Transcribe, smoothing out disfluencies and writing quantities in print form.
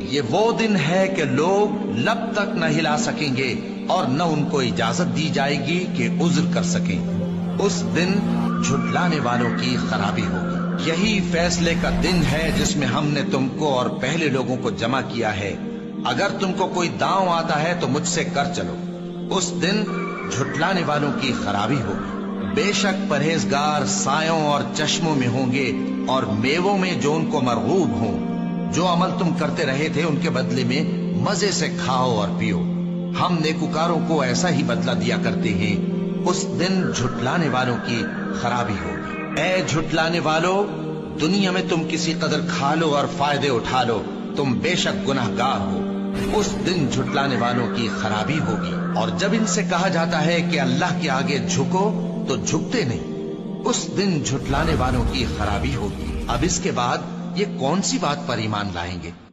ये वो दिन है कि लोग लब तक न हिला सकेंगे और न उनको इजाजत दी जाएगी कि उज्र कर सकें। उस दिन झुटलाने वालों की खराबी होगी। यही फैसले का दिन है जिसमें हमने तुमको और पहले लोगों को जमा किया है। अगर तुमको कोई दांव आता है तो मुझसे कर चलो। उस दिन झुटलाने वालों की खराबी होगी। बेशक परहेजगार सायों और चश्मों में होंगे और मेवों में जो उनको मरगूब हों। जो अमल तुम करते रहे थे उनके बदले में मजे से खाओ और पियो। हम नेकुकारों को ऐसा ही बदला दिया करते हैं। उस दिन झुटलाने वालों की खराबी होगी। ऐ झुटलाने वालों, दुनिया में तुम किसी कदर खा लो और फायदे उठा लो, तुम बेशक गुनाहगार हो। उस दिन झुटलाने वालों की खराबी होगी। और जब इनसे कहा जाता है कि अल्लाह के आगे झुको तो झुकते नहीं। उस दिन झुटलाने वालों की खराबी होगी। अब इसके बाद ये कौन सी बात पर ईमान लाएंगे?